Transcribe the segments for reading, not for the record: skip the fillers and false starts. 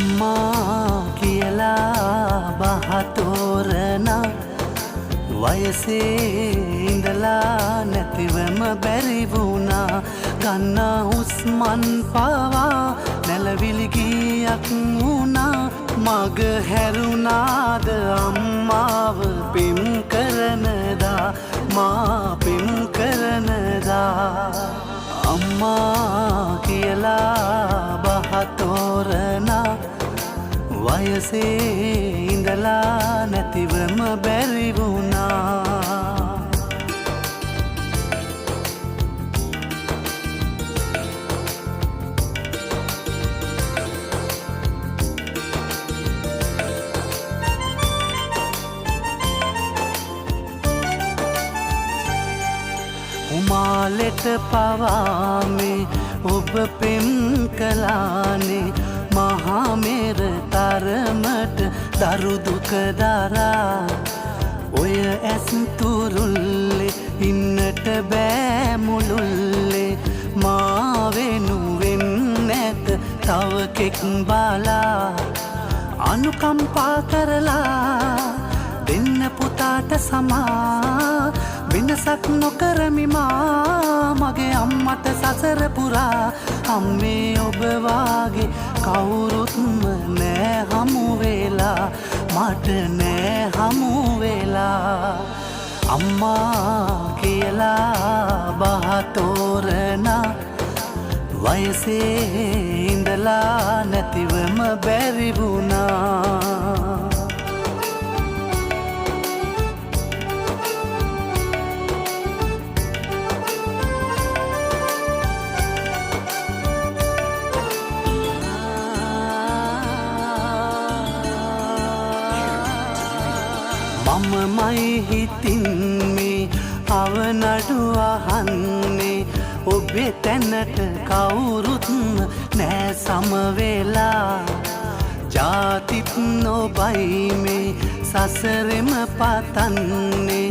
අම්මා කියලා බහතෝරන වයසේ ඉඳලා නැතිවම බැරි වුණා ගන්න හුස්මන් පවා නැලවිලි ගියක් වුණා මග හැරුණාද අම්මාව පිම් කරනදා මා පිම් කරනදා අම්මා කියලා බහතෝරන වයසේ ඉඳලා නැතිවම බැරි වුණා උමාලෙට පවාමේ ඔබ පෙම් කලානේ මහා මෙර තරමට දරු දුක දරා ඔය ඇස් තුරුල්ලේ ඉන්නට බෑ මුළුල්ලේ මා වෙනුවෙන් නැත තව කෙක් බලා අනුකම්පා කරලා දෙන්න පුතාට සමා වෙනසක් නොකරමි මා මගේ අම්මට සසර පුරා අම්මේ ඔබ වාගේ කවුරුත්ම නෑ හමු වෙලා මට නෑ හමු වෙලා අම්මා කියලා බහතෝරන වයසේ ඉඳලා නැතිවම බැරි වුණා මමමයි හිතින් මේ අවනඩු අහන්නේ ඔබේ තැනට කවුරුත් නෑ සමවෙලා ජාතිත් නොබයි මේ සසරෙම පතන්නේ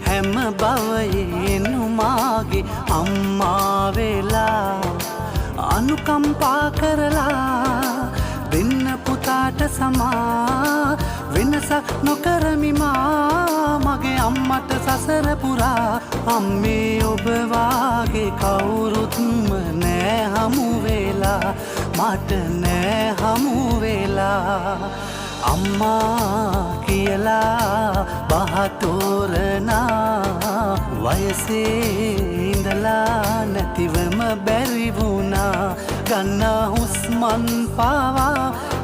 හැම භවයේ නුමාගේ අම්මා වෙලා අනුකම්පා කරලා දෙන්න පුතාට සමා වෙනසක් නොකරමි මා මගේ අම්මට සසර පුරා අම්මේ ඔබ වාගේ කවුරුත්ම නෑ හමු වෙලා මට නෑ හමු වෙලා අම්මා කියලා බහතෝරන වයසේ ඉඳලා නැතිවම බැරි වුණා ගන්න හුස්මන් පවා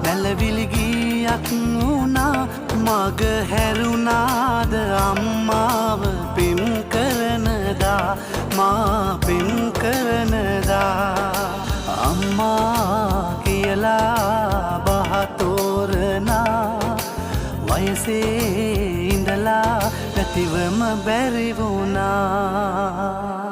නැලවිලි ගියක් වුණා මග හැරුණාද අම්මාව පිම් කරනදා මා පිම් කරනදා අම්මා කියලා බහතෝරන වයසේ ඉඳලා නැතිවම බැරි වුණා